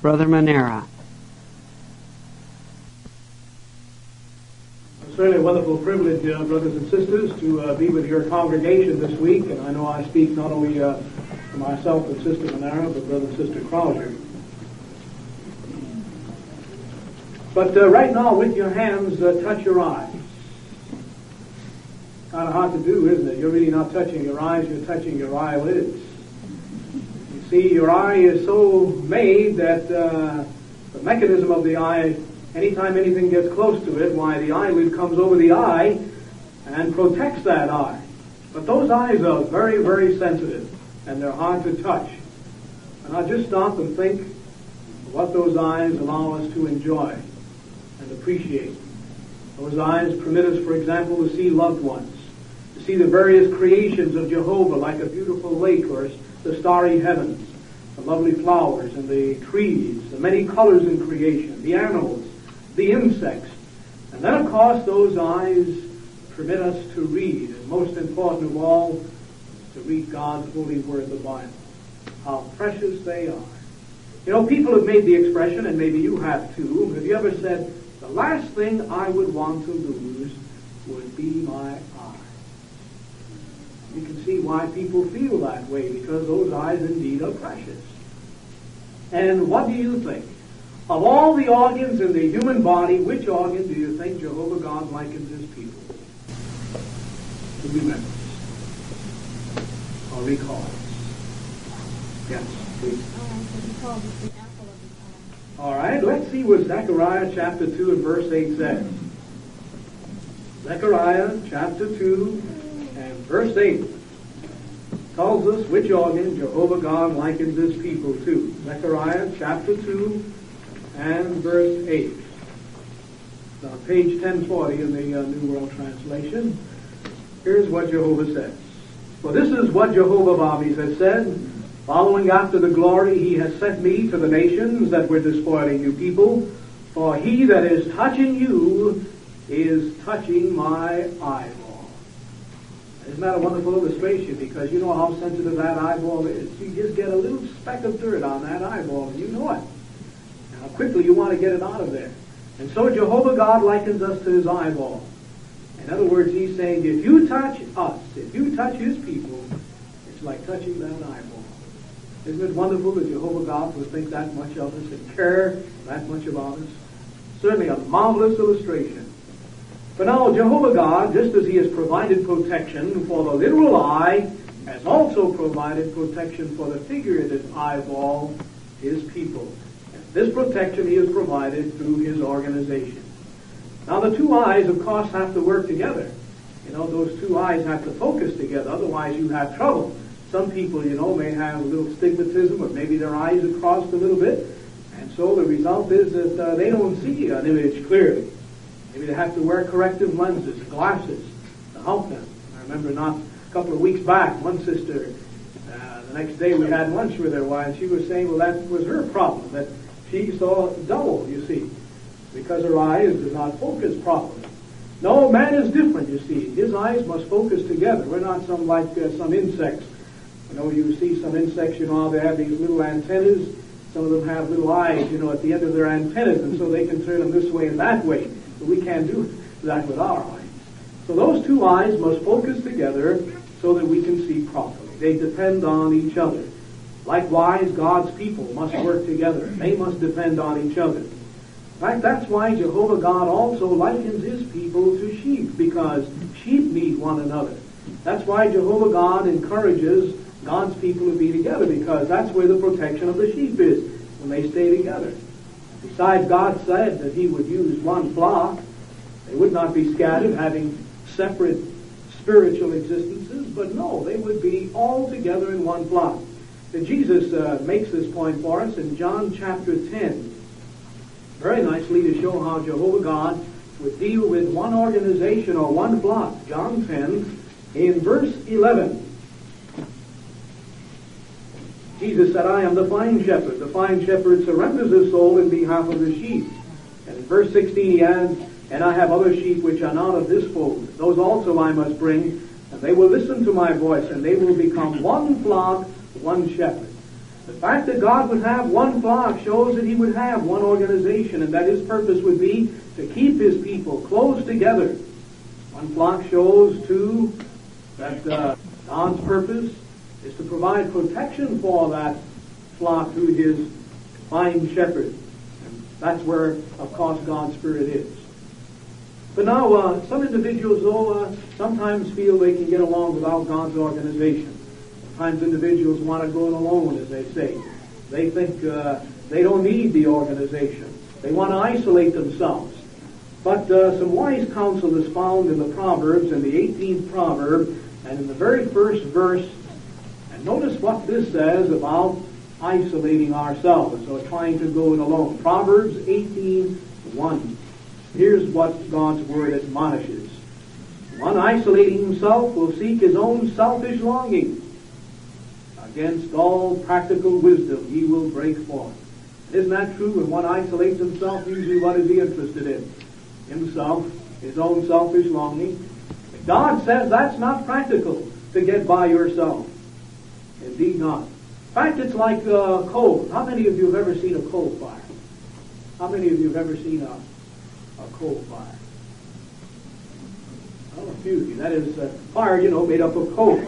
Brother Manera. It's certainly a wonderful privilege, brothers and sisters, to be with your congregation this week. And I know I speak not only for myself and Sister Manera, but Brother and Sister Krauser. But right now, with your hands, touch your eyes. Kind of hard to do, isn't it? You're really not touching your eyes, you're touching your eyelids. You see, your eye is so made that the mechanism of the eye, anytime anything gets close to it, why, the eyelid comes over the eye and protects that eye. But those eyes are very, very sensitive, and they're hard to touch. And I just stop and think of what those eyes allow us to enjoy and appreciate. Those eyes permit us, for example, to see loved ones, to see the various creations of Jehovah, like a beautiful lake or the starry heavens, the lovely flowers and the trees, the many colors in creation, the animals, the insects. And then, of course, those eyes permit us to read, and most important of all, to read God's holy word, the Bible. How precious they are. You know, people have made the expression, and maybe you have too, have you ever said, the last thing I would want to lose would be my eye? You can see why people feel that way, because those eyes indeed are precious. And what do you think? Of all the organs in the human body, which organ do you think Jehovah God likens his people? Who remembers? Or recalls? Yes, please. All right, let's see what Zechariah chapter 2 and verse 8 says. Zechariah chapter 2 and verse 8 tells us which organ Jehovah God likens his people to. Zechariah chapter 2 and verse 8. Now, page 1040 in the New World Translation. Here's what Jehovah says. For this is what Jehovah of armies has said. Following after the glory, he has sent me to the nations that were despoiling you people. For he that is touching you is touching my eyeball. Isn't that a wonderful illustration? Because you know how sensitive that eyeball is. You just get a little speck of dirt on that eyeball, and you know it. And how quickly you want to get it out of there. And so Jehovah God likens us to his eyeball. In other words, he's saying, if you touch us, if you touch his people, it's like touching that eyeball. Isn't it wonderful that Jehovah God will think that much of us and care that much about us? Certainly a marvelous illustration. But now Jehovah God, just as he has provided protection for the literal eye, has also provided protection for the figurative eyeball, his people. And this protection he has provided through his organization. Now the two eyes, of course, have to work together. You know, those two eyes have to focus together, otherwise you have trouble. Some people, you know, may have a little stigmatism, or maybe their eyes are crossed a little bit, and so the result is that they don't see an image clearly. Maybe they have to wear corrective lenses, glasses, to help them. I remember not a couple of weeks back, one sister, the next day we had lunch with her, and she was saying, well, that was her problem, that she saw double, you see, because her eyes did not focus properly. No, man is different, you see. His eyes must focus together. We're not some insects. You know, you see some insects, you know, they have these little antennas. Some of them have little eyes, you know, at the end of their antennas, and so they can turn them this way and that way. But we can't do that with our eyes. So those two eyes must focus together so that we can see properly. They depend on each other. Likewise, God's people must work together. They must depend on each other. In fact, that's why Jehovah God also likens his people to sheep, because sheep need one another. That's why Jehovah God encourages God's people to be together, because that's where the protection of the sheep is, when they stay together. Besides, God said that he would use one flock. They would not be scattered, having separate spiritual existences, but no, they would be all together in one flock. And Jesus makes this point for us in John chapter 10, very nicely to show how Jehovah God would deal with one organization or one flock. John 10, in verse 11. Jesus said, I am the fine shepherd. The fine shepherd surrenders his soul in behalf of the sheep. And in verse 16 he adds, and I have other sheep which are not of this fold. Those also I must bring, and they will listen to my voice, and they will become one flock, one shepherd. The fact that God would have one flock shows that he would have one organization, and that his purpose would be to keep his people close together. One flock shows, too, that God's purpose is to provide protection for that flock through his fine shepherd. And that's where, of course, God's Spirit is. But now, some individuals, though, sometimes feel they can get along without God's organization. Sometimes individuals want to go it alone, as they say. They think they don't need the organization. They want to isolate themselves. But some wise counsel is found in the Proverbs, in the 18th proverb, and in the very first verse. And notice what this says about isolating ourselves, or trying to go it alone. Proverbs 18:1. Here's what God's Word admonishes. One isolating himself will seek his own selfish longing. Against all practical wisdom he will break forth. Isn't that true? When one isolates himself, usually what is he interested in? Himself, his own selfish longing. God says that's not practical to get by yourself. Indeed not. In fact, it's like coal. How many of you have ever seen a coal fire? How many of you have ever seen a coal fire? Oh, a few of you. That is fire, made up of coal.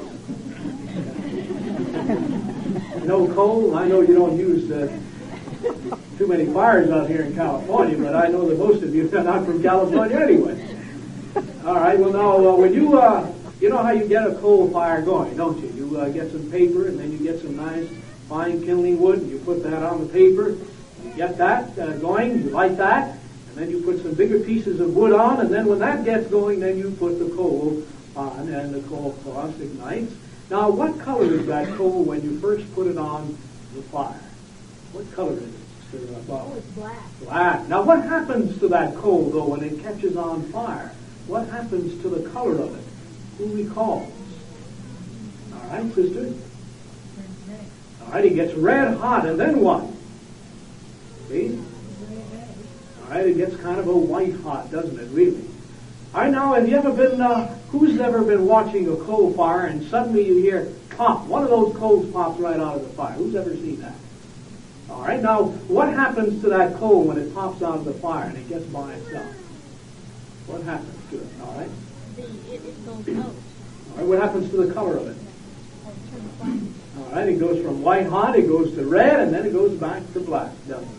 Coal? I know you don't use too many fires out here in California, but I know that most of you are not from California anyway. All right, well now, when you know how you get a coal fire going, don't you? You get some paper, and then you get some nice fine kindling wood, and you put that on the paper. You get that going, you light that, and then you put some bigger pieces of wood on, and then when that gets going, then you put the coal on, and the coal, of course, ignites. Now, what color is that coal when you first put it on the fire? What color is it? Oh, it's black. Black. Now, what happens to that coal, though, when it catches on fire? What happens to the color of it? Who recalls? All right, sister? All right, it gets red hot, and then what? See? All right, it gets kind of a white hot, doesn't it, really? All right, now, have you ever been, who's ever been watching a coal fire and suddenly you hear pop, one of those coals pops right out of the fire? Who's ever seen that? All right, now, what happens to that coal when it pops out of the fire and it gets by itself? What happens to it, all right? It goes out. All right, what happens to the color of it? All right, it goes from white hot, it goes to red, and then it goes back to black, doesn't it?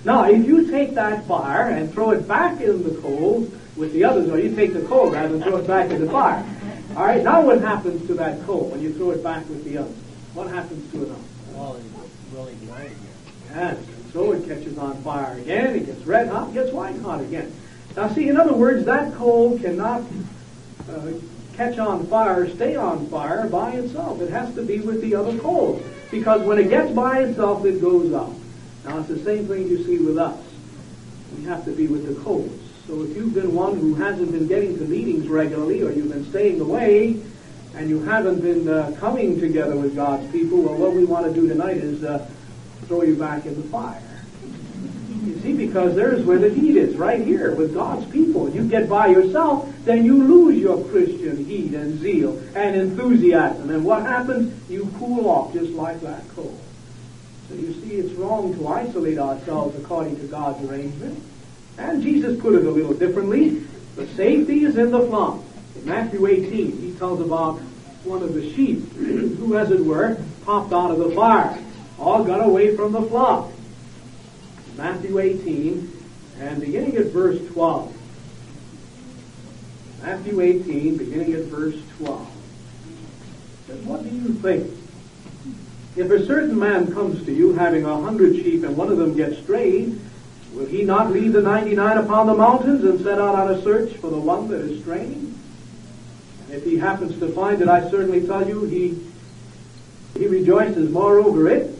Now, if you take that fire and throw it back in the coals with the others, or you take the coal rather than throw it back in the fire. All right, now what happens to that coal when you throw it back with the others? What happens to it now? Well, it will ignite again. Yes, and so it catches on fire again, it gets red hot, it gets white hot again. Now see, in other words, that coal cannot catch on fire, stay on fire by itself. It has to be with the other coals, because when it gets by itself, it goes out. Now it's the same thing you see with us. We have to be with the coals. So if you've been one who hasn't been getting to meetings regularly, or you've been staying away, and you haven't been coming together with God's people, well, what we want to do tonight is throw you back in the fire. You see, because there's where the heat is, right here, with God's people. You get by yourself, then you lose your Christian heat and zeal and enthusiasm. And what happens? You cool off just like that coal. So you see, it's wrong to isolate ourselves according to God's arrangement. And Jesus put it a little differently. The safety is in the flock. In Matthew 18, he tells about one of the sheep who, as it were, popped out of the fire. All got away from the flock. Matthew 18, and beginning at verse 12. Matthew 18, beginning at verse 12. Says, what do you think? If a certain man comes to you having 100 sheep and one of them gets strayed, will he not leave the 99 upon the mountains and set out on a search for the one that is strayed? And if he happens to find it, I certainly tell you, he rejoices more over it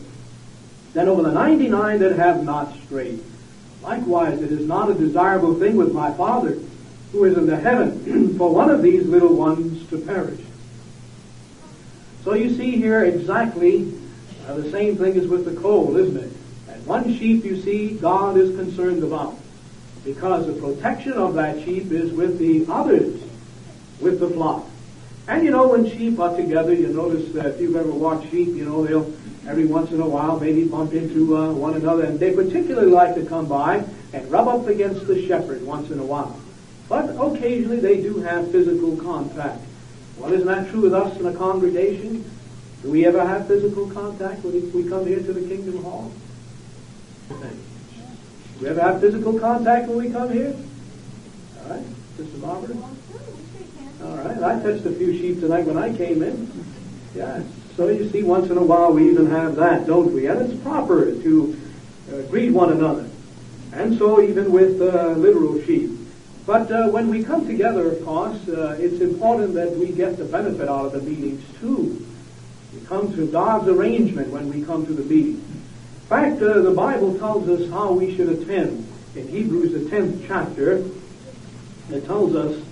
than over the 99 that have not strayed. Likewise, it is not a desirable thing with my Father who is in the heaven for one of these little ones to perish. So you see here exactly the same thing as with the coal, isn't it? And one sheep, you see, God is concerned about, because the protection of that sheep is with the others, with the flock. And when sheep are together, you notice that if you've ever watched sheep, Every once in a while, maybe bump into one another, and they particularly like to come by and rub up against the shepherd once in a while. But occasionally they do have physical contact. Well, isn't that true with us in a congregation? Do we ever have physical contact when we come here to the Kingdom Hall? Do we ever have physical contact when we come here? All right, Sister Barbara? All right, I touched a few sheep tonight when I came in. Yeah, so you see, once in a while we even have that, don't we? And it's proper to greet one another. And so even with literal sheep. But when we come together, of course, it's important that we get the benefit out of the meetings too. We come to God's arrangement when we come to the meeting. In fact, the Bible tells us how we should attend. In Hebrews, the 10th chapter, it tells us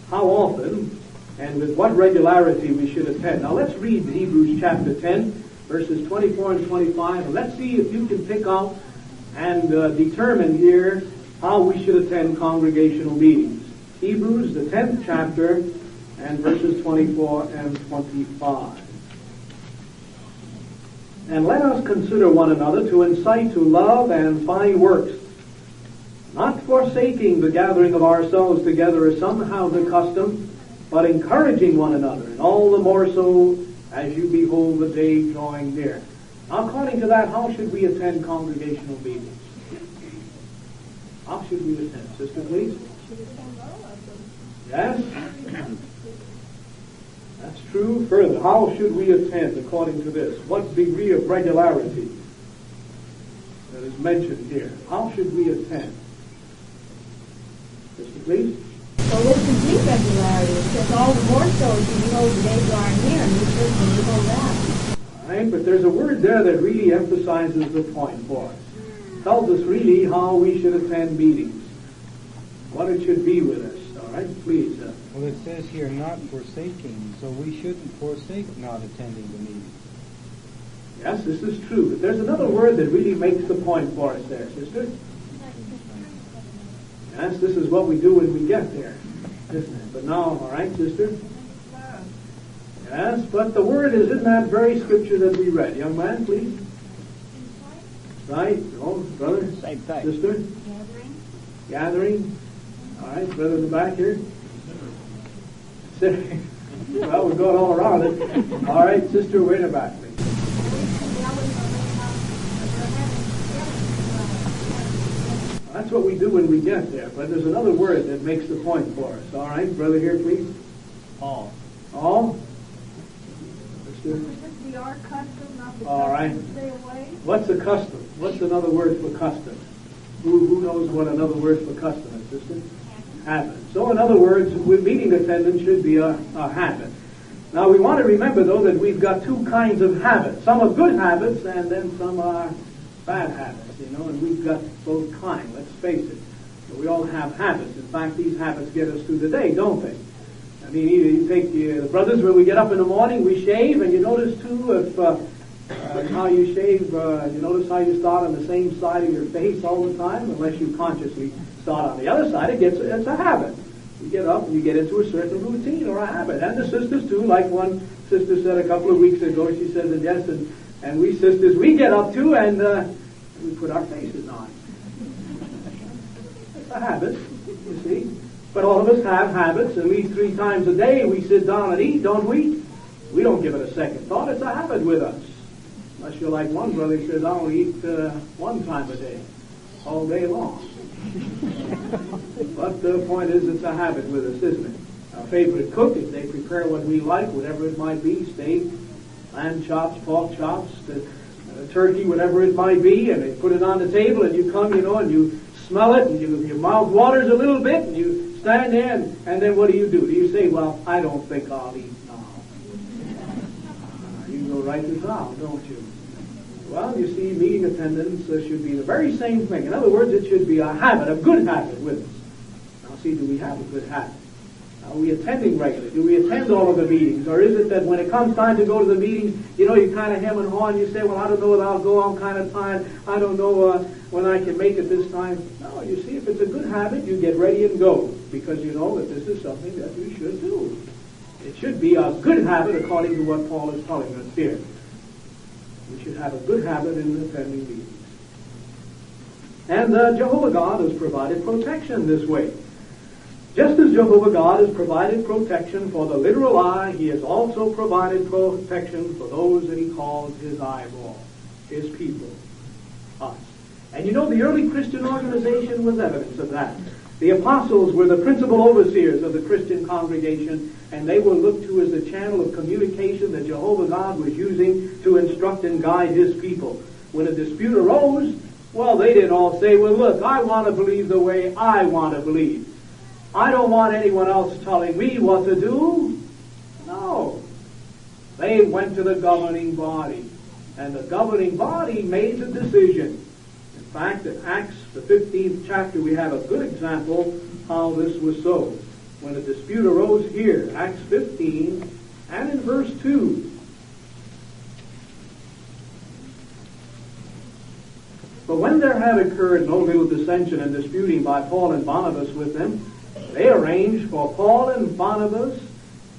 how often and with what regularity we should attend. Now let's read Hebrews chapter 10, verses 24 and 25, and let's see if you can pick out and determine here how we should attend congregational meetings. Hebrews, the 10th chapter, and verses 24 and 25. And let us consider one another to incite to love and fine works, not forsaking the gathering of ourselves together as some have the custom, but encouraging one another, and all the more so as you behold the day drawing near. Now, according to that, how should we attend congregational meetings? How should we attend? Sister, please. Yes? That's true. Further, how should we attend according to this? What degree of regularity that is mentioned here? How should we attend? Sister, please. Well, with complete regularity, it says all the more so as you behold the day drawing near, and we certainly behold that. All right, but there's a word there that really emphasizes the point for us. Tells us really how we should attend meetings, what it should be with us. All right, please. Well, it says here, not forsaking, so we shouldn't forsake not attending the meeting. Yes, this is true. But there's another word that really makes the point for us there, sister. Yes, this is what we do when we get there, isn't it? But now, all right, sister? Yes, but the word is in that very scripture that we read. Young man, please. Right? Oh, brother? Same thing. Sister? Gathering. All right, brother in the back here. Well, we're going all around it. All right, sister, way in the back, please. That's what we do when we get there. But there's another word that makes the point for us. All right, brother here, please. All. All? Sister? Be our custom, not the All right. custom to stay away. What's a custom? What's another word for custom? Who knows what another word for custom is, sister? Habit. So in other words, meeting attendance should be a habit. Now we want to remember, though, that we've got two kinds of habits. Some are good habits, and then some are bad habits, and we've got both kinds, let's face it. But we all have habits. In fact, these habits get us through the day, don't they? I mean, either you take the brothers, when we get up in the morning, we shave, and you notice, too, if how you shave, you notice how you start on the same side of your face all the time, unless you consciously start on the other side, it's a habit. You get up and you get into a certain routine or a habit. And the sisters, too, like one sister said a couple of weeks ago, she said that yes, and we sisters, we get up, too, and we put our faces on. It's a habit, you see. But all of us have habits. At least 3 times a day we sit down and eat, don't we? We don't give it a second thought. It's a habit with us. Unless you're like one brother who says, I only eat 1 time a day, all day long. But the point is, it's a habit with us, isn't it? Our favorite cook, if they prepare what we like, whatever it might be, steak, lamb chops, pork chops, turkey, whatever it might be, and they put it on the table, and you come, and you smell it, and your mouth waters a little bit, and you stand there, and then what do? Do you say, well, I don't think I'll eat now? You go right to town, don't you? Well, you see, meeting attendance should be the very same thing. In other words, it should be a habit, a good habit with us. Now, see, do we have a good habit? Are we attending regularly? Do we attend all of the meetings? Or is it that when it comes time to go to the meetings, you kind of hem and haw, and you say, well, I don't know whether I'll go, I'm kind of tired, I don't know when I can make it this time. No, you see, if it's a good habit, you get ready and go, because you know that this is something that you should do. It should be a good habit according to what Paul is telling us here. We should have a good habit in attending meetings. And Jehovah God has provided protection this way. Just as Jehovah God has provided protection for the literal eye, he has also provided protection for those that he calls his eyeball, his people, us. And you know, the early Christian organization was evidence of that. The apostles were the principal overseers of the Christian congregation, and they were looked to as the channel of communication that Jehovah God was using to instruct and guide his people. When a dispute arose, well, they didn't all say, well, look, I want to believe the way I want to believe. I don't want anyone else telling me what to do. No. They went to the governing body, and the governing body made the decision. In fact, in Acts, the 15th chapter, we have a good example how this was so. When a dispute arose here, Acts 15, and in verse 2. But when there had occurred no little dissension and disputing by Paul and Barnabas with them, they arranged for Paul and Barnabas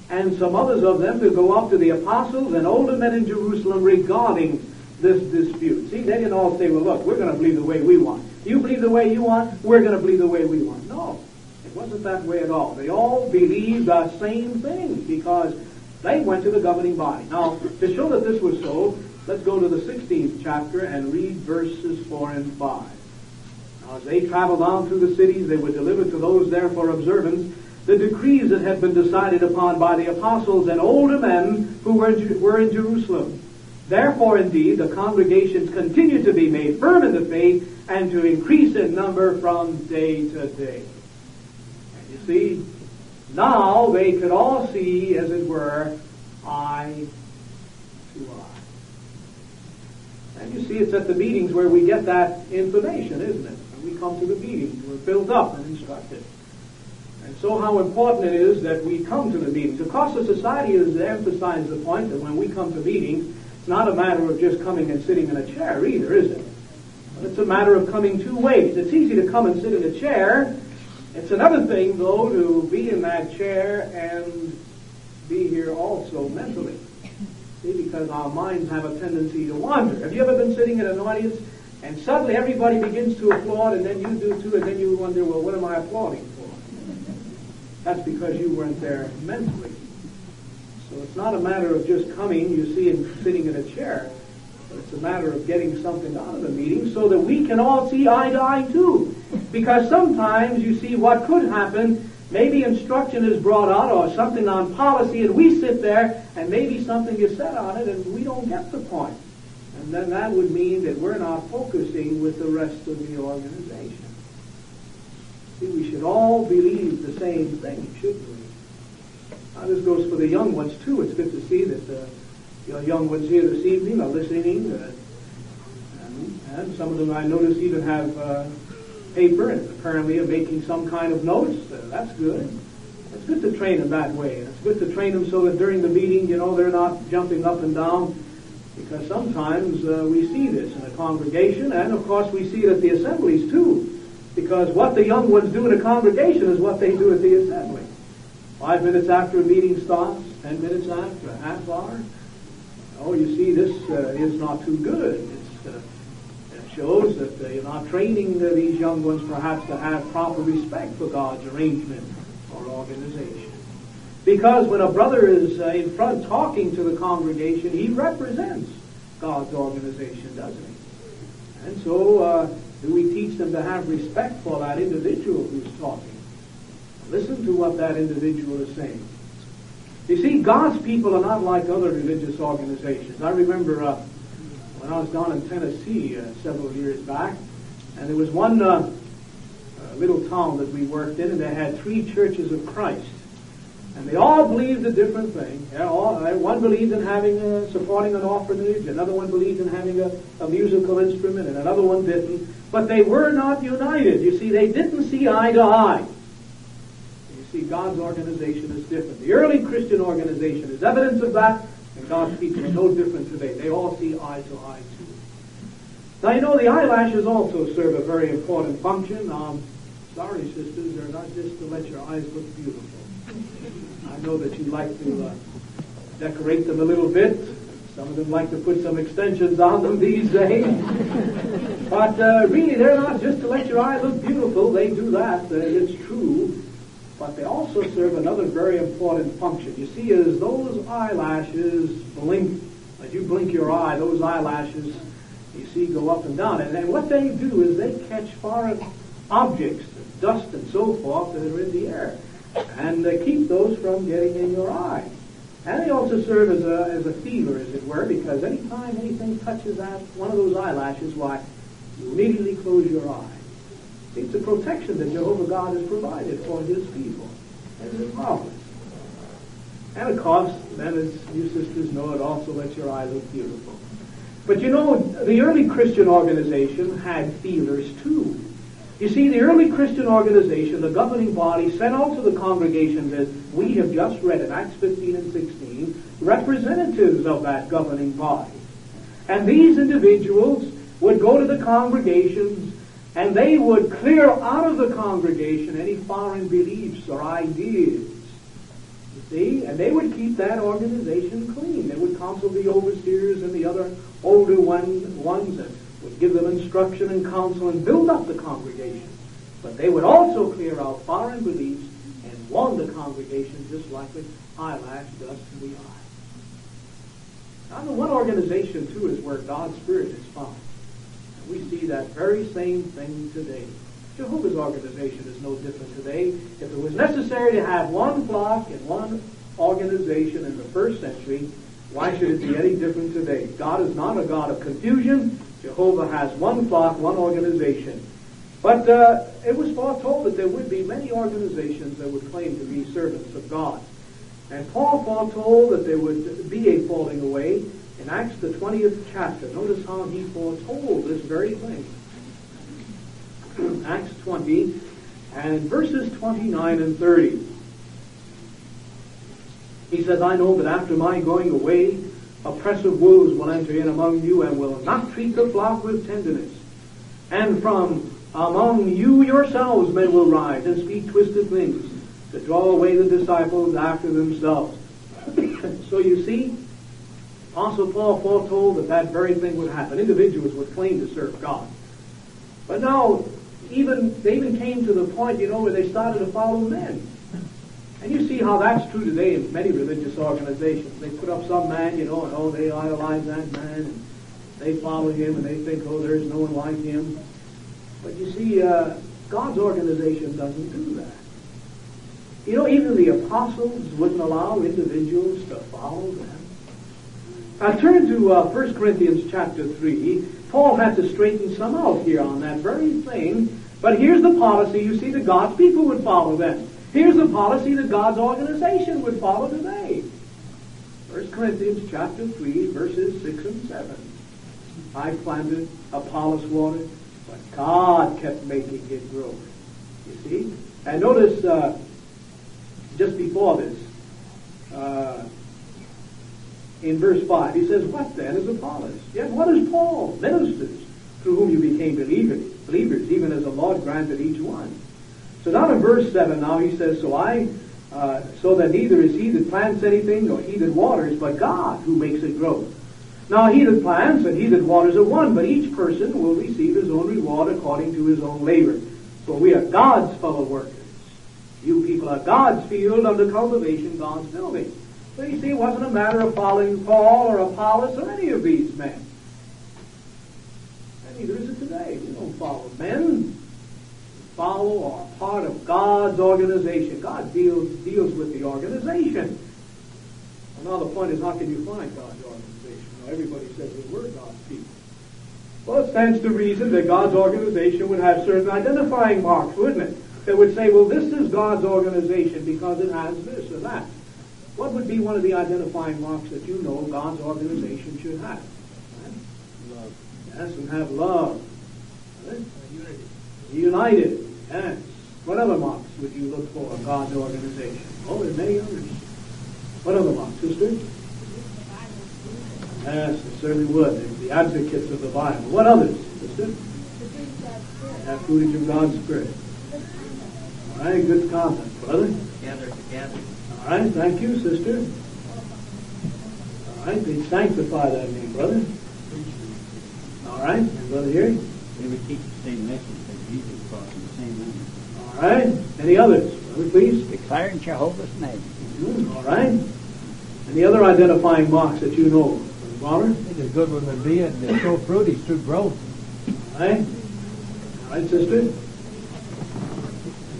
and some others of them to go up to the apostles and older men in Jerusalem regarding this dispute. See, they didn't all say, well, look, we're going to believe the way we want. You believe the way you want, we're going to believe the way we want. No, it wasn't that way at all. They all believed the same thing because they went to the governing body. Now, to show that this was so, let's go to the 16th chapter and read verses 4 and 5. Now, as they traveled on through the cities, they were delivered to those there for observance the decrees that had been decided upon by the apostles and older men who were in Jerusalem. Therefore, indeed, the congregations continued to be made firm in the faith and to increase in number from day to day. And you see, now they could all see, as it were, eye to eye. And you see, it's at the meetings where we get that information, isn't it? When we come to the meetings, we're built up and instructed. And so how important it is that we come to the meetings. Of course, the society has emphasized the point that when we come to meetings, it's not a matter of just coming and sitting in a chair either, is it? But it's a matter of coming two ways. It's easy to come and sit in a chair. It's another thing, though, to be in that chair and be here also mentally. See, because our minds have a tendency to wander. Have you ever been sitting in an audience and suddenly everybody begins to applaud and then you do too, and then you wonder, well, what am I applauding for? That's because you weren't there mentally. So it's not a matter of just coming, you see, and sitting in a chair. But it's a matter of getting something out of the meeting so that we can all see eye to eye too. Because sometimes, you see, what could happen, maybe instruction is brought out or something on policy, and we sit there and maybe something is said on it and we don't get the point. And then that would mean that we're not focusing with the rest of the organization. See, we should all believe the same thing, shouldn't we? Now, this goes for the young ones, too. It's good to see that your young ones here this evening are listening. And some of them, I notice, even have paper and apparently are making some kind of notes. That's good. It's good to train them that way. It's good to train them so that during the meeting, you know, they're not jumping up and down. Because sometimes we see this in a congregation, and, of course, we see it at the assemblies, too. Because what the young ones do in a congregation is what they do at the assembly. 5 minutes after a meeting starts, 10 minutes after, a half hour. Oh, you see, this is not too good. It shows that you're not training these young ones perhaps to have proper respect for God's arrangement or organization. Because when a brother is in front talking to the congregation, he represents God's organization, doesn't he? And so, do we teach them to have respect for that individual who's talking? Listen to what that individual is saying. You see, God's people are not like other religious organizations. I remember when I was down in Tennessee several years back, and there was one little town that we worked in, and they had 3 churches of Christ. And they all believed a different thing. One believed in having supporting an orphanage, another one believed in having a musical instrument, and another one didn't. But they were not united. You see, they didn't see eye to eye. You see, God's organization is different. The early Christian organization is evidence of that, and God's people are no different today. They all see eye to eye too. Now, you know, the eyelashes also serve a very important function. Sorry, sisters, they're not just to let your eyes look beautiful. I know that you like to decorate them a little bit, Some of them like to put some extensions on them these days. But really, they're not just to let your eye look beautiful. They do that. It's true. But they also serve another very important function. You see, as those eyelashes blink, as you blink your eye, those eyelashes, you see, go up and down. And what they do is they catch foreign objects, dust and so forth, that are in the air. And they keep those from getting in your eye. And they also serve as a feeler, as it were, because any time anything touches that one of those eyelashes, why, you immediately close your eye. It's a protection that Jehovah God has provided for His people. And it's marvelous. And of course, then as you sisters know, it also lets your eye look beautiful. But you know, the early Christian organization had feelers too. You see, the early Christian organization, the governing body, sent out to the congregation that we have just read in Acts 15 and 16, representatives of that governing body. And these individuals would go to the congregations and they would clear out of the congregation any foreign beliefs or ideas. You see? And they would keep that organization clean. They would counsel the overseers and the other older ones and would give them instruction and counsel and build up the congregation. But they would also clear out foreign beliefs and warn the congregation just like an eyelash does to the eye. Now, the one organization, too, is where God's Spirit is found. And we see that very same thing today. Jehovah's organization is no different today. If it was necessary to have one flock and one organization in the first century, why should it be any different today? God is not a God of confusion. Jehovah has one flock, one organization. But it was foretold that there would be many organizations that would claim to be servants of God. And Paul foretold that there would be a falling away in Acts the 20th chapter. Notice how he foretold this very thing. Acts 20 and verses 29 and 30. He says, I know that after my going away, oppressive wolves will enter in among you and will not treat the flock with tenderness. And from among you yourselves men will rise and speak twisted things to draw away the disciples after themselves. So you see, Apostle Paul foretold that that very thing would happen. Individuals would claim to serve God. But now, they even came to the point, where they started to follow men. And you see how that's true today in many religious organizations. They put up some man, and they idolize that man, and they follow him, and they think, there's no one like him. But you see, God's organization doesn't do that. Even the apostles wouldn't allow individuals to follow them. Now turn to 1 Corinthians chapter 3. Paul had to straighten some out here on that very thing. But here's the policy, you see, that God's people would follow then. Here's the policy that God's organization would follow today. 1 Corinthians chapter 3, verses 6 and 7. I planted, Apollos watered, but God kept making it grow. You see? And notice, just before this, in verse 5, he says, what then is Apollos? Yet what is Paul? Ministers, through whom you became believers, even as the Lord granted each one. So down in verse 7 now he says, so that neither is he that plants anything nor he that waters, but God who makes it grow. Now he that plants and he that waters are one, but each person will receive his own reward according to his own labor. For we are God's fellow workers. You people are God's field under cultivation, God's building. So you see, it wasn't a matter of following Paul or Apollos or any of these men. And neither is it today. You don't follow men. You follow or are part of God's organization. God deals with the organization. Well, now the point is, how can you find God's organization? Now, everybody says that we're God's people. Well, it stands to reason that God's organization would have certain identifying marks, wouldn't it? That would say, well, this is God's organization because it has this or that. What would be one of the identifying marks that you know God's organization should have? Right? Love. Yes, and have love. Right? United. Yes. What other marks would you look for in God's organization? Oh, there's many others. What other marks, sister? Yes, it certainly would. There's the advocates of the Bible. What others, sister? Have fruitage of God's Spirit. All right, good conduct, brother. Gather together. All right, thank you, sister. All All right, they sanctify that name, brother. All right, and brother here. They would teach the same message that Jesus taught in the same manner. All right, any others, brother, please? Declaring Jehovah's name. All right. Any other identifying marks that you know, Brother? I think a good one would be it to show fruit is through growth. All right. All right, sister?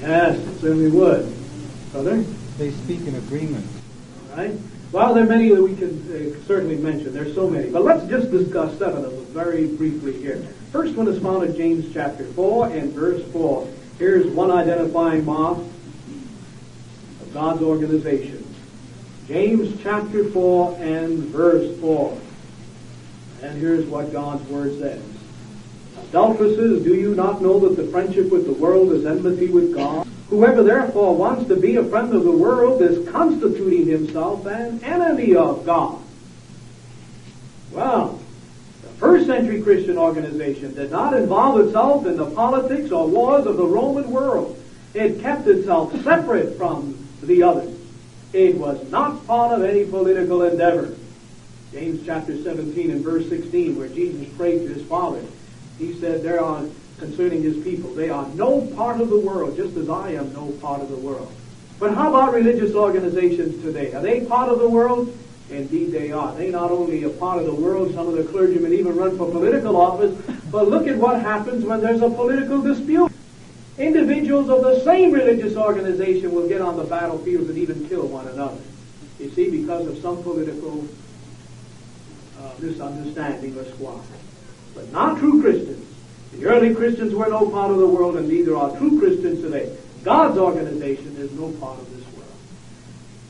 Yes, it certainly would. Brother? They speak in agreement. All right. Well, there are many that we can certainly mention. There's so many. But let's just discuss 7 of them very briefly here. First one is found in James chapter 4 and verse 4. Here's one identifying mark of God's organization. James chapter 4 and verse 4. And here's what God's word says. Adulteresses, do you not know that the friendship with the world is enmity with God? Whoever therefore wants to be a friend of the world is constituting himself an enemy of God. Well, the first century Christian organization did not involve itself in the politics or wars of the Roman world. It kept itself separate from the others. It was not part of any political endeavor. James chapter 17 and verse 16, where Jesus prayed to his Father, he said there are, concerning his people, they are no part of the world, just as I am no part of the world. But how about religious organizations today? Are they part of the world? Indeed they are. They not only are part of the world, some of the clergymen even run for political office, but look at what happens when there's a political dispute. Individuals of the same religious organization will get on the battlefield and even kill one another. You see, because of some political misunderstanding or squabble. But not true Christians. The early Christians were no part of the world, and neither are true Christians today. God's organization is no part of this world.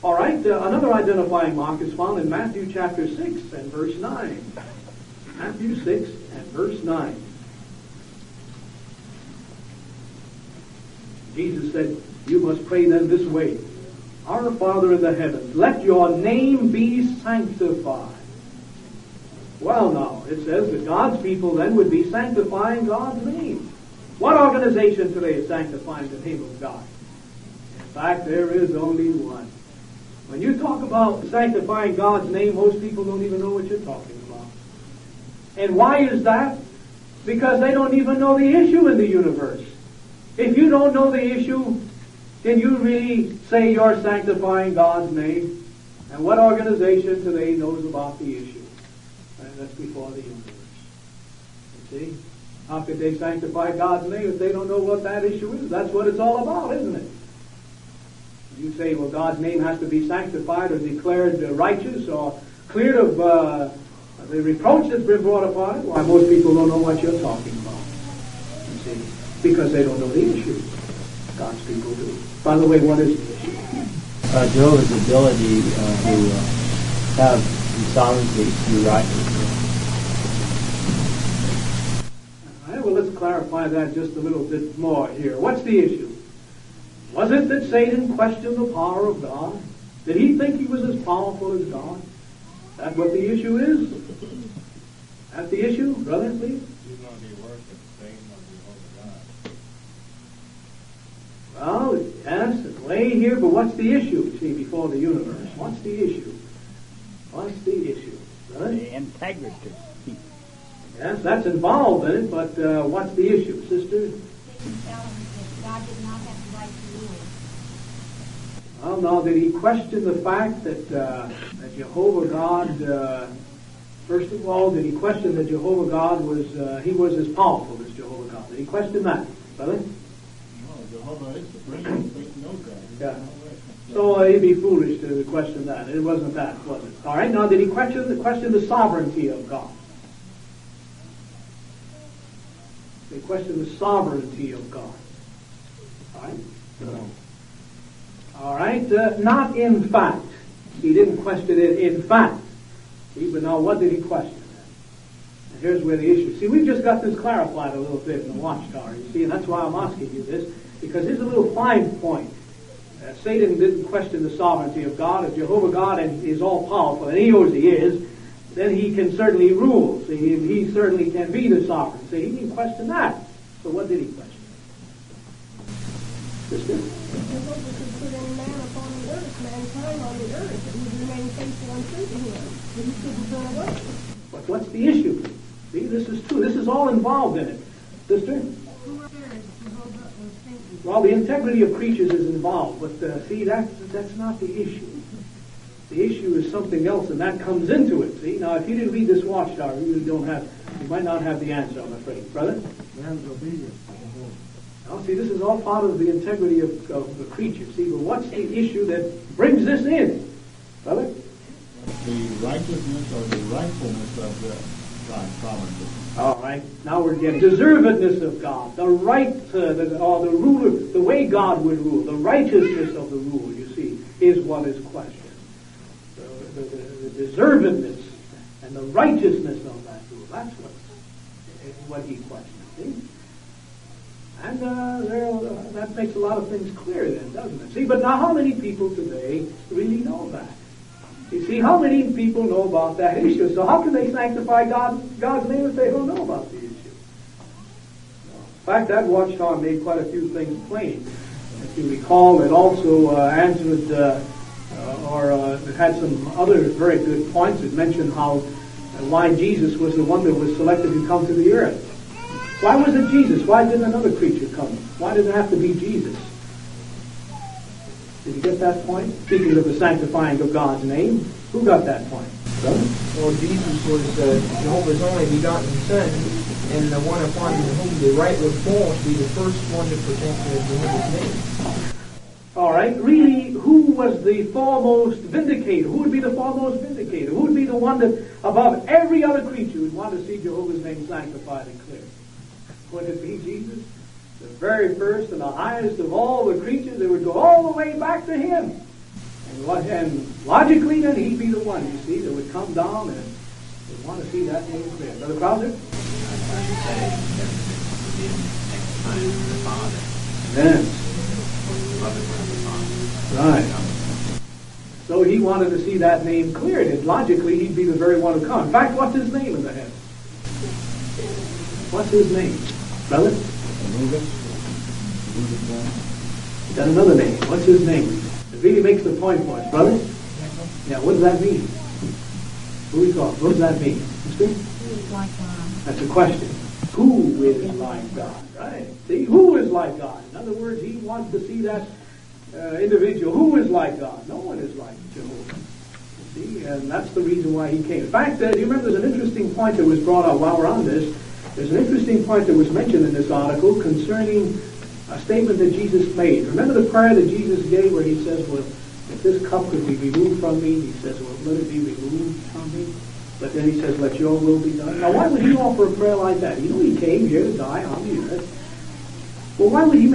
All right, another identifying mark is found in Matthew chapter 6 and verse 9. Matthew 6 and verse 9. Jesus said, you must pray then this way. Our Father in the heavens, let your name be sanctified. Well, now, it says that God's people then would be sanctifying God's name. What organization today is sanctifying the name of God? In fact, there is only one. When you talk about sanctifying God's name, most people don't even know what you're talking about. And why is that? Because they don't even know the issue in the universe. If you don't know the issue, can you really say you're sanctifying God's name? And what organization today knows about the issue? And that's before the universe. You see? How could they sanctify God's name if they don't know what that issue is? That's what it's all about, isn't it? You say, well, God's name has to be sanctified or declared righteous or cleared of the reproach that's been brought upon it. Why, most people don't know what you're talking about. You see? Because they don't know the issue. God's people do. By the way, what is the issue? Jehovah's ability to have sovereignty through righteousness. All right, well, let's clarify that just a little bit more here. What's the issue? Was it that Satan questioned the power of God? Did he think he was as powerful as God? Is that what the issue is? That's the issue? Brother, please? He's going to be worshipped, Satan will be over God. Well, yes, it's way here, but what's the issue, see, before the universe? What's the issue? What's the issue? Brother? The integrity. Yes, that's involved in it, but what's the issue, sister? Tell him that God did not have the right to rule. Well, now, did he question the fact that Jehovah God, first of all, did he question that Jehovah God was, he was as powerful as Jehovah God? Did he question that, brother? No, Jehovah is supreme. Satan knows that. Yeah. So he'd be foolish to question that. It wasn't that, was it? All right, now, did he question the sovereignty of God? They question the sovereignty of God. All right? No. All right? Not in fact. He didn't question it in fact. See, but now what did he question? And here's where the issue. See, we've just got this clarified a little bit in the Watchtower, you see, and that's why I'm asking you this, because here's a little fine point. Satan didn't question the sovereignty of God. If Jehovah God is all-powerful, and he knows he is, then he can certainly rule. See, he certainly can be the sovereign. See, he didn't question that. So what did he question? Sister? Jehovah could put any man upon the earth, mankind on the earth, that would remain faithful and true to him, that he couldn't turn away. But what's the issue? See, this is true. This is all involved in it. Sister? Well, the integrity of creatures is involved, but see, that's not the issue. The issue is something else, and that comes into it. See, now, if you didn't read this watchtower, you might not have the answer, I'm afraid. Brother? Man's obedience. Now, see, this is all part of the integrity of the creature. See, but what's the issue that brings this in? Brother? The righteousness or the rightfulness of God's sovereignty. All right, now we're getting deservedness of God, the right, or the ruler, the way God would rule, the righteousness of the rule, you see, is what is questioned. The deservedness and the righteousness of that rule, that's what he questions, see? And that makes a lot of things clear then, doesn't it? See, but now how many people today really know that? You see, how many people know about that issue? So how can they sanctify God's name if they don't know about the issue? In fact, that watchtower made quite a few things plain. If you recall, it also answered it had some other very good points. It mentioned why Jesus was the one that was selected to come to the earth. Why was it Jesus? Why didn't another creature come? Why did it have to be Jesus? Did you get that point? Speaking of the sanctifying of God's name, who got that point? Brother? Well, Jesus was Jehovah's only begotten Son, and the one upon whom the right would fall to be the first one to protect Jehovah's name. All right, really, who was the foremost vindicator? Who would be the foremost vindicator? Who would be the one that, above every other creature, would want to see Jehovah's name sanctified and clear? Would it be Jesus? The very first and the highest of all the creatures, they would go all the way back to him. And logically, then, he'd be the one, you see, that would come down and would want to see that name clear. Brother Krauser? Yes. Right. So he wanted to see that name cleared, and logically, he'd be the very one who come. In fact, what's his name in the heavens? What's his name? Brother? He's got another name. What's his name? It really makes the point for us, brother. Yeah, what does that mean? Who we call? What does that mean? That's a question. Who is like God? Right? See, who is like God? In other words, he wants to see that individual. Who is like God? No one is like Jehovah. See, and that's the reason why he came. In fact, do you remember there's an interesting point that was brought up while we're on this? There's an interesting point that was mentioned in this article concerning a statement that Jesus made. Remember the prayer that Jesus gave where he says, well, if this cup could be removed from me, he says, well, let it be removed from me. But then he says, let your will be done. Now, why would he offer a prayer like that? You know he came here to die on the earth. Well, why would he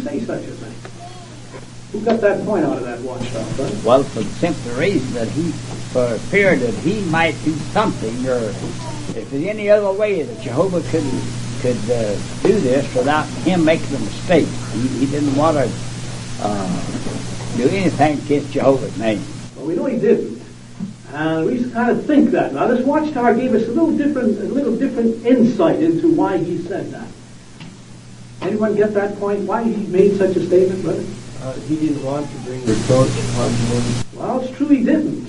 say such a thing? Who got that point out of that watchtower, brother? Well, for the simple reason that for a period that he might do something, or if there's any other way that Jehovah could do this without him making a mistake. He didn't want to do anything against Jehovah's name. Well, we know he didn't. We kind of think that. Now, this watchtower gave us a little different insight into why he said that. Anyone get that point? Why he made such a statement, brother? He didn't want to bring reproach upon him. Well, it's true he didn't.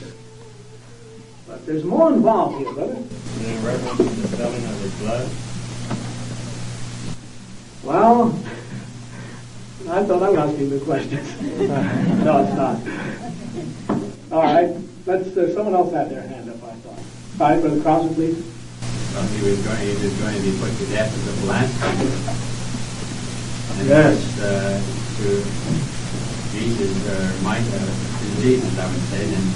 But there's more involved here, brother. In reference to the spelling of his blood. Well, I thought I was asking the questions. No, it's not. All right. Let's. Someone else had their hand up, I thought. All right, Brother Krauser, please. Well, he was going to be put to death as a blasphemer. And Yes. To Jesus, Jesus, I would say, and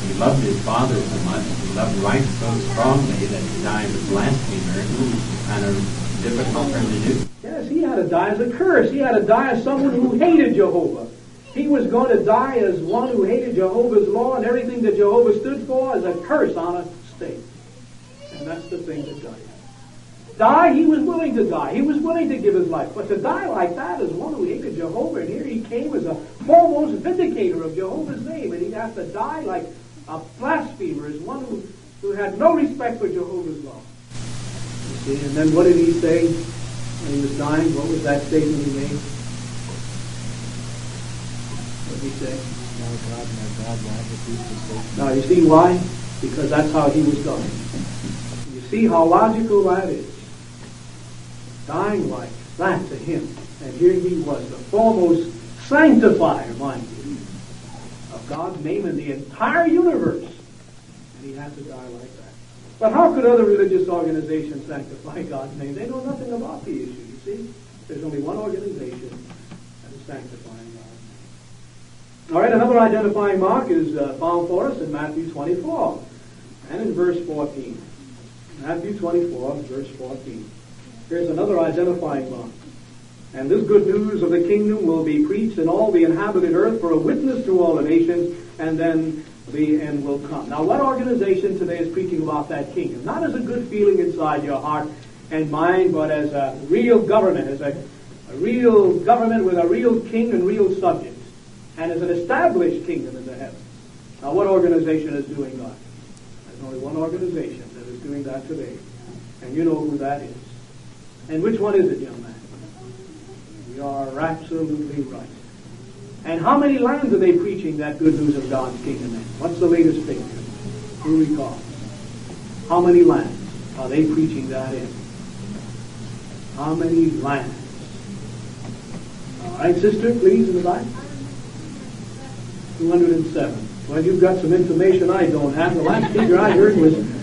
he loved his father so much, he loved right so strongly that he died as a blasphemer. It was kind of difficult for him to do. Yes, he had to die as a curse. He had to die as someone who hated Jehovah. He was going to die as one who hated Jehovah's law and everything that Jehovah stood for as a curse on a state. And that's the thing that got him. Die, he was willing to die. He was willing to give his life. But to die like that as one who hated Jehovah, and here he came as a foremost vindicator of Jehovah's name, and he'd have to die like a blasphemer, as one who had no respect for Jehovah's law. You see, and then what did he say when he was dying? What was that statement he made? he say? My God, why would he forsake me? Now, you see why? Because that's how he was dying. You see how logical that is. Dying like that to him. And here he was, the foremost sanctifier, mind you, of God's name in the entire universe. And he had to die like that. But how could other religious organizations sanctify God's name? They know nothing about the issue, you see. There's only one organization that is sanctifying God's name. All right, another identifying mark is found for us in Matthew 24 and in verse 14. Matthew 24, verse 14. Here's another identifying mark. And this good news of the kingdom will be preached in all the inhabited earth for a witness to all the nations, and then the end will come. Now, what organization today is preaching about that kingdom? Not as a good feeling inside your heart and mind, but as a real government, as a real government with a real king and real subjects, and as an established kingdom in the heavens. Now, what organization is doing that? There's only one organization that is doing that today, and you know who that is. And which one is it, young man? You are absolutely right. And how many lands are they preaching that good news of God's kingdom in? What's the latest figure? Who recalls? How many lands are they preaching that in? How many lands? All right, sister, please, in the back. 207. Well, you've got some information I don't have. The last figure I heard was...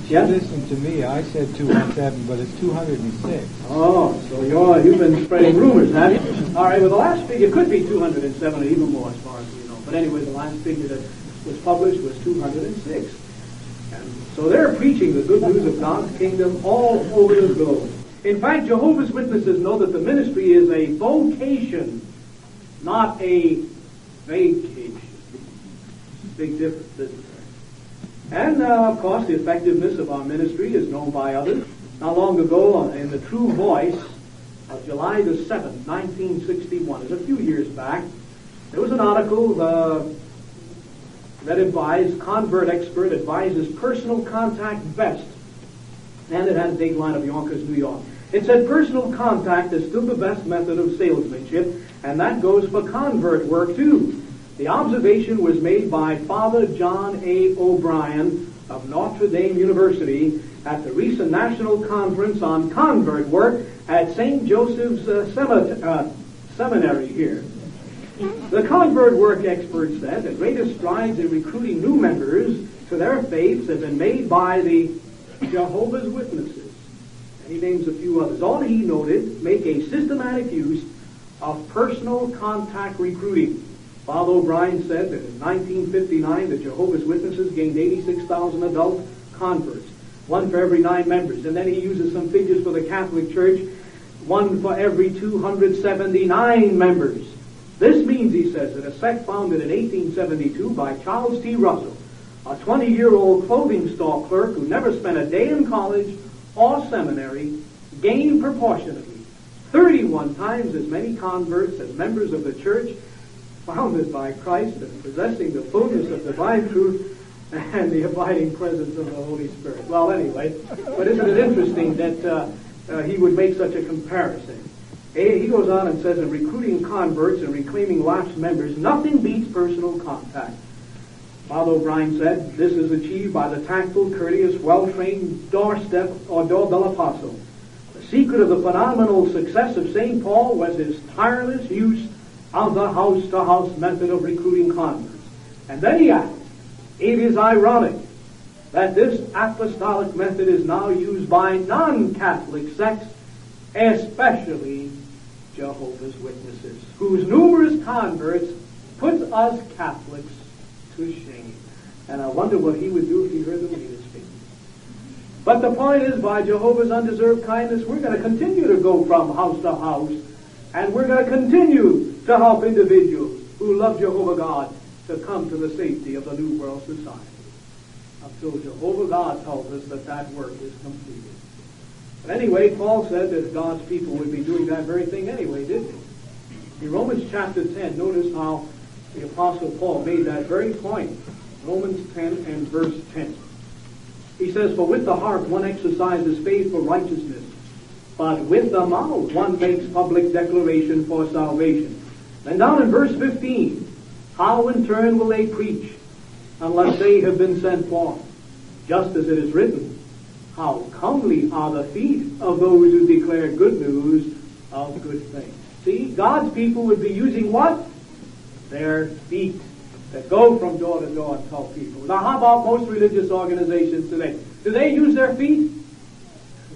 Yes? Listen to me. I said 207, but it's 206. Oh, so you've been spreading rumors, have you? All right, well, the last figure could be 207 or even more as far as we know. But anyway, the last figure that was published was 206. And so they're preaching the good news of God's kingdom all over the globe. In fact, Jehovah's Witnesses know that the ministry is a vocation, not a vacation. Big difference, isn't there? And, of course, the effectiveness of our ministry is known by others. Not long ago, in the True Voice of July the 7th, 1961, it was a few years back, there was an article that advised, convert expert advises personal contact best. And it had a date line of Yonkers, New York. It said personal contact is still the best method of salesmanship, and that goes for convert work, too. The observation was made by Father John A. O'Brien of Notre Dame University at the recent National Conference on Convert Work at St. Joseph's Seminary here. The convert work expert said the greatest strides in recruiting new members to their faiths have been made by the Jehovah's Witnesses. And he names a few others. All he noted, make a systematic use of personal contact recruiting. Father O'Brien said that in 1959, the Jehovah's Witnesses gained 86,000 adult converts, one for every 9 members. And then he uses some figures for the Catholic Church, one for every 279 members. This means, he says, that a sect founded in 1872 by Charles T. Russell, a 20-year-old clothing store clerk who never spent a day in college or seminary, gained proportionately 31 times as many converts as members of the church founded by Christ and possessing the fullness of divine truth and the abiding presence of the Holy Spirit. Well, anyway, but isn't it interesting that he would make such a comparison? He goes on and says, in recruiting converts and reclaiming lapsed members, nothing beats personal contact. Father O'Brien said, this is achieved by the tactful, courteous, well-trained doorstep or doorbell apostle. The secret of the phenomenal success of St. Paul was his tireless use of the house-to-house method of recruiting converts. And then he adds, it is ironic that this apostolic method is now used by non-Catholic sects, especially Jehovah's Witnesses, whose numerous converts put us Catholics to shame. And I wonder what he would do if he heard the leaders speak. But the point is, by Jehovah's undeserved kindness, we're going to continue to go from house to house, and we're going to continue to help individuals who love Jehovah God to come to the safety of the New World Society, until Jehovah God tells us that that work is completed. But anyway, Paul said that God's people would be doing that very thing anyway, didn't he? In Romans chapter 10, notice how the Apostle Paul made that very point. Romans 10 and verse 10. He says, for with the heart one exercises faith for righteousness, but with the mouth one makes public declaration for salvation. And down in verse 15, How in turn will they preach unless they have been sent forth? Just as it is written, how comely are the feet of those who declare good news of good things. See, God's people would be using what? Their feet that go from door to door and tell people. Now, how about most religious organizations today? Do they use their feet?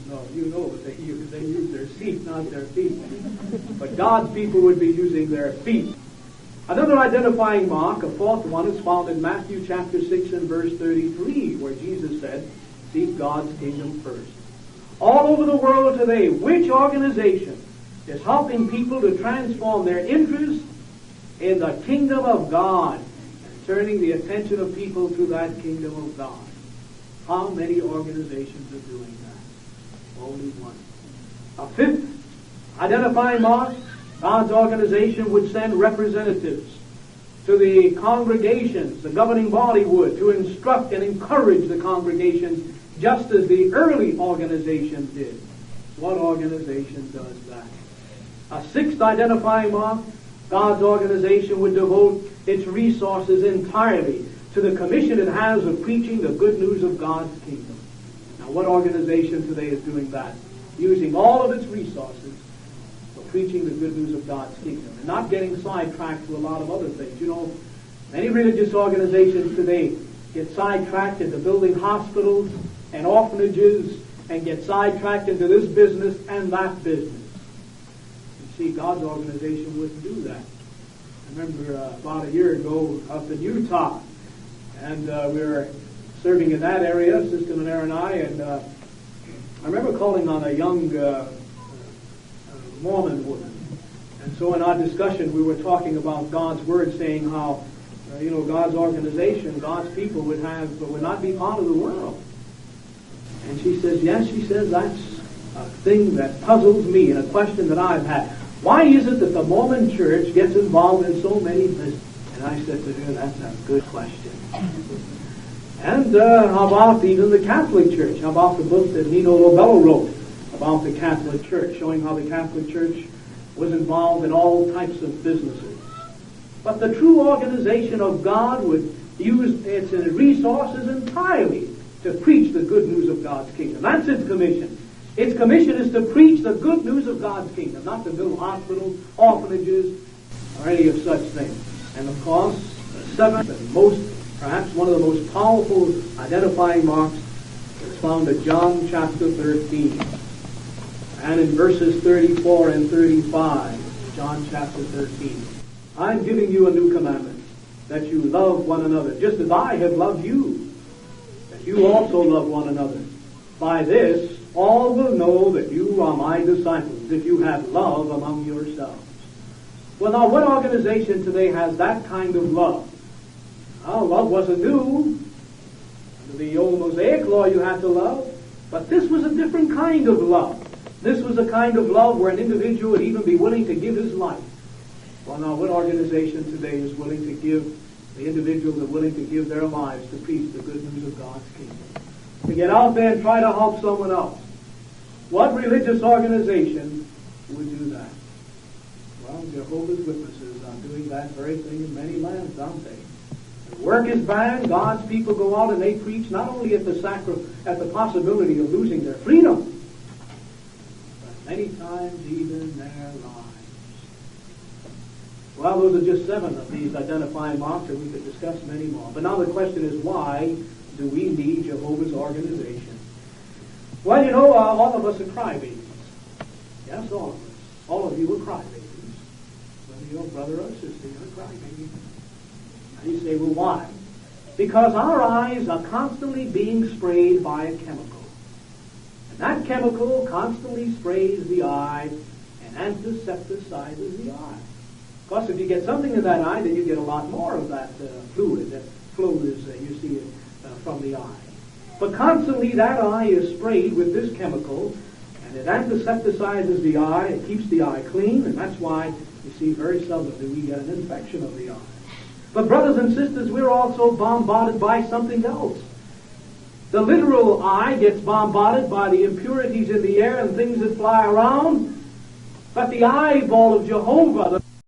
No, you know what they use. They use their seat, not their feet. But God's people would be using their feet. Another identifying mark, a fourth one, is found in Matthew chapter 6 and verse 33, where Jesus said, seek God's kingdom first. All over the world today, which organization is helping people to transform their interest in the kingdom of God and turning the attention of people to that kingdom of God? How many organizations are doing that? Only one. A fifth identifying mark, God's organization would send representatives to the congregations, the governing body would, to instruct and encourage the congregations just as the early organization did. What organization does that? A sixth identifying mark, God's organization would devote its resources entirely to the commission it has of preaching the good news of God's kingdom. Now, what organization today is doing that? Using all of its resources for preaching the good news of God's kingdom and not getting sidetracked to a lot of other things. You know, many religious organizations today get sidetracked into building hospitals and orphanages and get sidetracked into this business and that business. You see, God's organization wouldn't do that. I remember about a year ago up in Utah, and we were serving in that area, Sister Manera and I remember calling on a young Mormon woman. And so in our discussion, we were talking about God's Word, saying how, God's organization, God's people would not be part of the world. And she says, yes, she says, that's a thing that puzzles me and a question that I've had. Why is it that the Mormon church gets involved in so many businesses? And I said to her, that's a good question. And how about even the Catholic Church? How about the book that Nino Lobello wrote about the Catholic Church, showing how the Catholic Church was involved in all types of businesses? But the true organization of God would use its resources entirely to preach the good news of God's kingdom. That's its commission. Its commission is to preach the good news of God's kingdom, not to build hospitals, orphanages, or any of such things. And of course, the seventh and perhaps one of the most powerful identifying marks is found in John chapter 13. And in verses 34 and 35, John chapter 13. I'm giving you a new commandment, that you love one another, just as I have loved you, that you also love one another. By this, all will know that you are my disciples, if you have love among yourselves. Well, now, what organization today has that kind of love? Well, love wasn't new. Under the old Mosaic law, you had to love. But this was a different kind of love. This was a kind of love where an individual would even be willing to give his life. Well, now, what organization today is willing to give, the individuals are willing to give their lives to preach the good news of God's kingdom? To get out there and try to help someone else. What religious organization would do that? Well, Jehovah's Witnesses are doing that very thing in many lands, aren't they? The work is banned. God's people go out and they preach not only at the possibility of losing their freedom, but many times even their lives. Well, those are just 7 of these identifying marks, and we could discuss many more. But now the question is, why do we need Jehovah's organization? Well, all of us are crybabies. Yes, all of us. All of you are crybabies. Whether you're a brother or sister, you're a crybaby. And you say, well, why? Because our eyes are constantly being sprayed by a chemical. And that chemical constantly sprays the eye and antisepticizes the eye. Of course, if you get something in that eye, then you get a lot more of that fluid that flows, you see, from the eye. But constantly that eye is sprayed with this chemical, and it antisepticizes the eye, it keeps the eye clean, and that's why you see very seldomly we get an infection of the eye. But brothers and sisters, we're also bombarded by something else. The literal eye gets bombarded by the impurities in the air and things that fly around, but the eyeball of Jehovah,